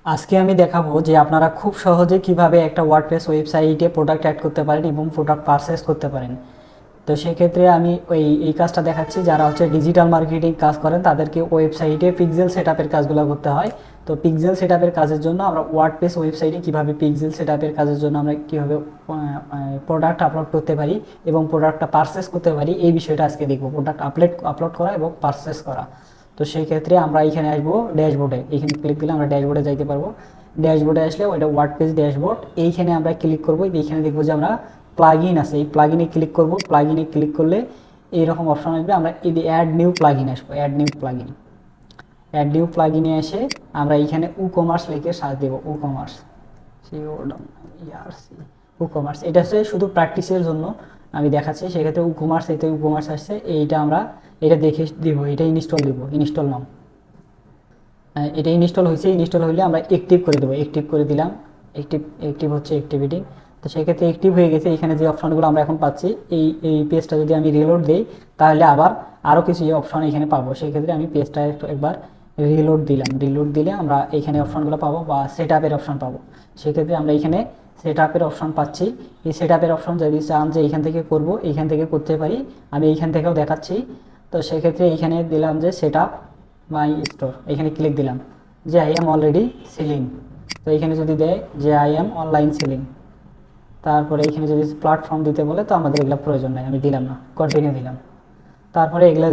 আজকে আমি দেখাবো যে আপনারা খুব সহজে কিভাবে একটা ওয়ার্ডপ্রেস ওয়েবসাইটে প্রোডাক্ট অ্যাড করতে পারেন এবং প্রোডাক্ট পারচেস করতে পারেন। তো সেক্ষেত্রে আমি এই কাজটা দেখাচ্ছি। যারা হচ্ছে ডিজিটাল মার্কেটিং কাজ করেন তাদেরকে ওয়েবসাইটে পিক্সেল সেটআপের কাজগুলো করতে হয়। তো পিক্সেল সেটআপের কাজের জন্য আমরা ওয়ার্ডপ্রেস ওয়েবসাইটে কিভাবে পিক্সেল সেটআপের কাজের জন্য আমরা কিভাবে প্রোডাক্ট আপলোড করতে পারি এবং প্রোডাক্টটা পারচেস করতে পারি, এই বিষয়টা আজকে দেখব। প্রোডাক্ট আপলোড করা এবং পারচেস করা। তো সেই ক্ষেত্রে আমরা এখানে আসবো ড্যাশবোর্ডে, এখানে ক্লিক দিলে আমরা ড্যাশবোর্ডে যাইতে পারবো। ড্যাশবোর্ডে আসলে ওইটা ওয়ার্ডপ্রেস ড্যাশবোর্ড, এইখানে আমরা ক্লিক করবো। এইখানে দেখবো যে আমরা প্লাগইন আছে, এই প্লাগইনে ক্লিক করব। প্লাগইনে ক্লিক করলে এইরকম অপশন আসবে। আমরা এই অ্যাড নিউ প্লাগইন আসবো, add new plugin. Add new প্লাগইনে এসে আমরা এইখানে ই কমার্স লিখে সার্চ দেবো। ই কমার্স, ই কমার্স, এটা হচ্ছে শুধু প্র্যাকটিসের জন্য আমি দেখাচ্ছি। সেক্ষেত্রে ই কমার্স, এতে ই কমার্স আসছে, এইটা আমরা এটা দেখে দিব, এটা ইনস্টল দিব। ইনস্টল নাম, এটা ইনস্টল হয়েছে। ইনস্টল হলে আমরা অ্যাক্টিভ করে দেবো। অ্যাক্টিভ করে দিলাম। অ্যাক্টিভ হচ্ছে অ্যাক্টিভিটি। তো সেক্ষেত্রে অ্যাক্টিভ হয়ে গেছে। এখানে যে অপশনগুলো আমরা এখন পাচ্ছি, এই পেজটা যদি আমি রিলোড দিই তাহলে আবার আরও কিছু অপশন এখানে পাবো। সেক্ষেত্রে আমি পেজটা একবার রিলোড দিলাম। রিলোড দিলে আমরা এইখানে অপশনগুলো পাবো বা সেট আপের অপশন পাবো। সেক্ষেত্রে আমরা এখানে সেট আপের অপশন পাচ্ছি। এই সেট আপের অপশন যদি চান যে এইখান থেকে করব, এইখান থেকে করতে পারি। আমি এইখান থেকেও দেখাচ্ছি। তো সেক্ষেত্রে এইখানে দিলাম যে সেট আপ মাই স্টোর, এখানে ক্লিক দিলাম যে আই এম অলরেডি সেলিং। তো এখানে যদি দেয় যে আই এম অনলাইন সেলিং, তারপরে এখানে যদি প্ল্যাটফর্ম দিতে বলে তো আমাদের এগুলো প্রয়োজন নাই, আমি দিলাম না, কন্টিনিউ দিলাম। তারপরে এগুলো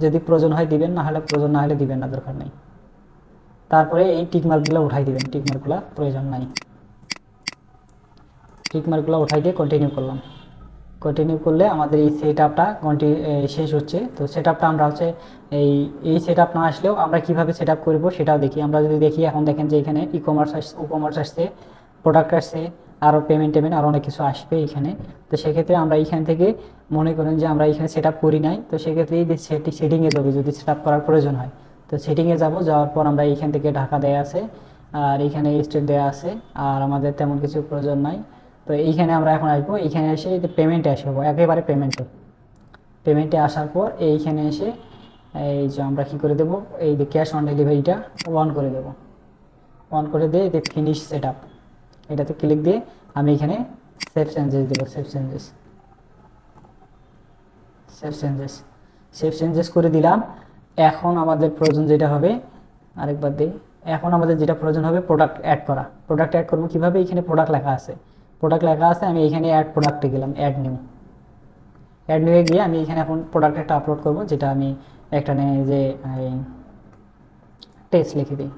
যদি প্রয়োজন হয় দিবেন, না হলে প্রয়োজন না হলে দিবেন না, দরকার নেই। তারপরে এই টিকমার্কগুলো উঠাই দিবেন, টিকমার্কগুলো প্রয়োজন নাই। টিকমার্কগুলো উঠাই দিয়ে কন্টিনিউ করলাম। কন্টিনিউ করলে আমাদের এই সেট আপটা শেষ হচ্ছে। তো সেট আপটা আমরা হচ্ছে এই সেট আপ না আসলেও আমরা কীভাবে সেট আপ করবো সেটাও দেখি। আমরা যদি দেখি, এখন দেখেন যে এখানে ই কমার্স আসছে, প্রোডাক্ট আসছে, আরও পেমেন্ট আরও অনেক কিছু আসবে এখানে। তো সেক্ষেত্রে আমরা এইখান থেকে মনে করেন যে আমরা এখানে সেট আপ করি নাই, তো সেক্ষেত্রে এই সেটিংয়ে যাবে যদি সেট আপ করার প্রয়োজন হয়। তো সেটিংয়ে যাওয়ার পর আমরা এইখান থেকে ঢাকা দেয়া আছে, আর এইখানে স্টেট দেওয়া আছে, আর আমাদের তেমন কিছু প্রয়োজন নাই। তো এইখানে আমরা এখন আসবো। এইখানে এসে পেমেন্টে আসবো, একেবারে পেমেন্টে আসার পর এইখানে এসে এই যে আমরা কী করে দেবো, এই যে ক্যাশ অন ডেলিভারিটা অন করে দেবো। অন করে দিয়ে এই ফিনিশ সেট আপ, এটাতে ক্লিক দিয়ে আমি এখানে সেভ চেঞ্জেস দেবো। সেভ চেঞ্জেস করে দিলাম। এখন আমাদের প্রয়োজন যেটা হবে, আরেকবার দিই, এখন আমাদের যেটা প্রয়োজন হবে প্রোডাক্ট অ্যাড করা। প্রোডাক্ট অ্যাড করবো কীভাবে, এখানে প্রোডাক্ট লেখা আছে, আমি এইখানে অ্যাড প্রোডাক্টে গেলাম, অ্যাড নিউয়ে গিয়ে আমি এখানে এখন প্রোডাক্ট একটা আপলোড করব, যেটা আমি একটা যে টেস্ট লিখে দিই,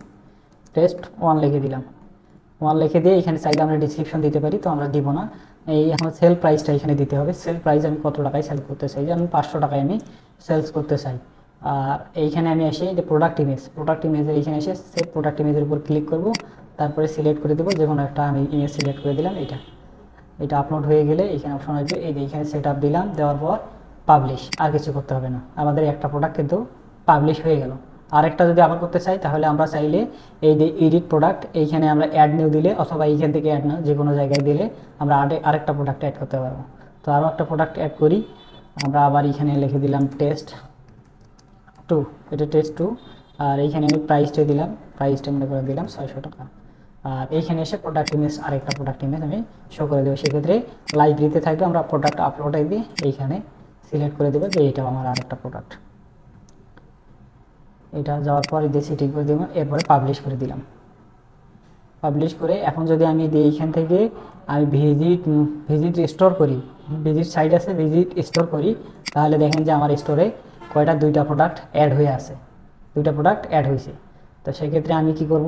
টেস্ট 1 লিখে দিলাম। 1 লিখে দিয়ে এখানে চাইলে আমরা ডিসক্রিপশন দিতে পারি, তো আমরা দিব না। এই এখন সেল প্রাইসটা এখানে দিতে হবে। সেল প্রাইস আমি কত টাকায় সেল করতে চাই, যেমন 500 টাকায় আমি সেলস করতে চাই। আর এইখানে আমি এসে যে প্রোডাক্ট ইমেজের এইখানে এসে সেভ প্রোডাক্ট ইমেজের উপর ক্লিক করব। তারপরে সিলেক্ট করে দেবো, যে কোনো একটা আমি ইমেজ সিলেক্ট করে দিলাম। এটা আপলোড হয়ে গেলে এখানে অপশন আসবে, এই যে এখানে সেট আপ দিলাম। দেওয়ার পর পাবলিশ, আর কিছু করতে হবে না। আমাদের একটা প্রোডাক্ট কিন্তু পাবলিশ হয়ে গেল। আরেকটা যদি আবার করতে চাই, তাহলে আমরা চাইলে এই যে এডিট প্রোডাক্ট, এইখানে আমরা অ্যাড নিউ দিলে, অথবা এইখান থেকে অ্যাড না, যে কোনো জায়গায় দিলে আমরা আরেকটা প্রোডাক্ট অ্যাড করতে পারবো। তো আরও একটা প্রোডাক্ট অ্যাড করি। আমরা আবার এখানে লিখে দিলাম টেস্ট 2, এটা টেস্ট 2। আর এইখানে আমি প্রাইসটা দিলাম, প্রাইসটা মনে করে দিলাম 600 টাকা। আর এইখানে এসে প্রোডাক্ট ইমেজ, আরেকটা প্রোডাক্ট ইমেজ আমি শো করে দেবো। সেক্ষেত্রে লাইব্রেরিতে থাকবে, আমরা প্রোডাক্ট আপলোড দিয়ে এইখানে সিলেক্ট করে দেবো যে এইটাও আমার আরেকটা প্রোডাক্ট। এটা যাওয়ার পর দিয়ে সেটিং করে দেবো। এরপরে পাবলিশ করে দিলাম। পাবলিশ করে এখন যদি আমি এইখান থেকে আমি ভিজিট স্টোর করি, ভিজিট সাইট আছে, ভিজিট স্টোর করি, তাহলে দেখেন যে আমার স্টোরে কয়টা, 2টা প্রোডাক্ট অ্যাড হয়ে আছে, 2টা প্রোডাক্ট অ্যাড হয়েছে। তো সেক্ষেত্রে আমি কি করব,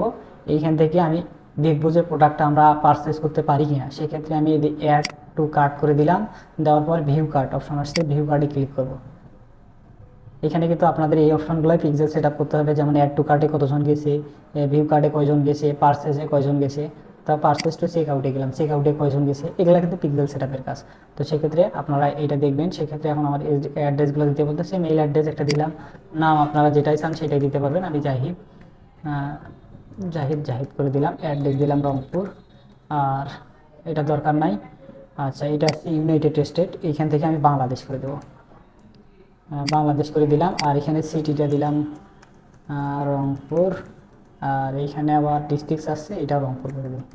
এইখান থেকে আমি দেখবো যে প্রোডাক্টটা আমরা পারচেস করতে পারি কিনা। সেক্ষেত্রে আমি অ্যাড টু কার্ট করে দিলাম। দেওয়ার পর ভিউ কার্ট অপশন আসছে, ভিউ কার্টে ক্লিক করব। এখানে কিন্তু আপনাদের এই অপশনগুলোই পিক্সেল সেট আপ করতে হবে, যেমন অ্যাড টু কার্টে কতজন গেছে, ভিউ কার্টে কয়জন গেছে, পারচেসে কয়জন গেছে, তা পারচেস টু চেক আউটে গেলাম, চেক আউটে কয়জন গেছে, এগুলো কিন্তু পিক্সেল সেট আপের কাজ। তো সেক্ষেত্রে আপনারা এটা দেখবেন। সেক্ষেত্রে এখন আমার অ্যাড্রেসগুলো দিতে বলতেছে, মেইল অ্যাড্রেস একটা দিলাম, নাম আপনারা যেটাই চান সেটাই দিতে পারবেন। আমি জাহিদ করে দিলাম। অ্যাড্রেস দিলাম রংপুর, আর এটা দরকার নাই। আচ্ছা, এটা ইউনাইটেড স্টেট, এইখান থেকে আমি বাংলাদেশ করে দেবো, বাংলাদেশ করে দিলাম। আর এখানে সিটিটা দিলাম রংপুর, আর এইখানে আবার ডিস্ট্রিক্ট আসছে, এটা রংপুর করে দিই।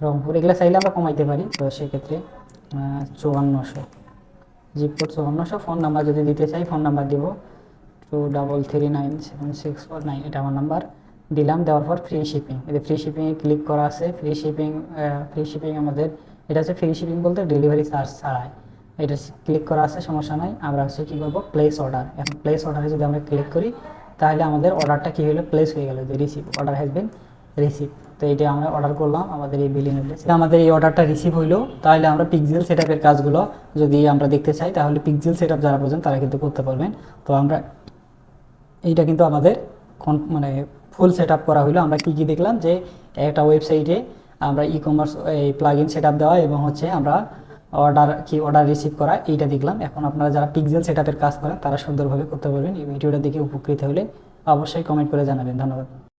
রংপুর এগুলো চাইলে আমরা কমাইতে পারি, তো সেক্ষেত্রে 5400 জিপ কোড 5400। ফোন নাম্বার যদি দিতে চাই ফোন নাম্বার দিব 23397649, এটা আমার নাম্বার দিলাম। দেওয়ার পর ফ্রি শিপিং, এটা ফ্রি শিপিংয়ে ক্লিক করা আছে। ফ্রি শিপিং আমাদের এটা হচ্ছে ফ্রি শিপিং বলতে ডেলিভারি চার্জ ছাড়াই, এটা ক্লিক করা আছে, সমস্যা নাই। আমরা হচ্ছে কী করবো, প্লেস অর্ডার। এখন প্লেস অর্ডারে যদি আমরা ক্লিক করি তাহলে আমাদের অর্ডারটা কী হলো, প্লেস হয়ে গেল, যে receive order has been receive. তো এটা আমরা অর্ডার করলাম আমাদের এই বিলিং অ্যাড্রেস, আমাদের এই অর্ডারটা রিসিভ হইলো। তাহলে আমরা পিক্সেল সেটআপের কাজগুলো যদি আমরা দেখতে চাই তাহলে পিক্সেল সেটআপ যারা বোঝেন তারা কিন্তু করতে পারবেন। তো আমরা এইটা কিন্তু আমাদের মানে ফুল সেটআপ করা হলো। আমরা কি কি দেখলাম, যে একটা ওয়েবসাইটে আমরা ই কমার্স এই প্লাগইন সেটআপ দেওয়া এবং হচ্ছে আমরা অর্ডার রিসিভ করা, এইটা দেখলাম। এখন আপনারা যারা পিক্সেল সেটআপের কাজ করেন তারা সুন্দরভাবে করতে পারবেন। এই ভিডিওটা দেখে উপকৃত হলে অবশ্যই কমেন্ট করে জানাবেন। ধন্যবাদ।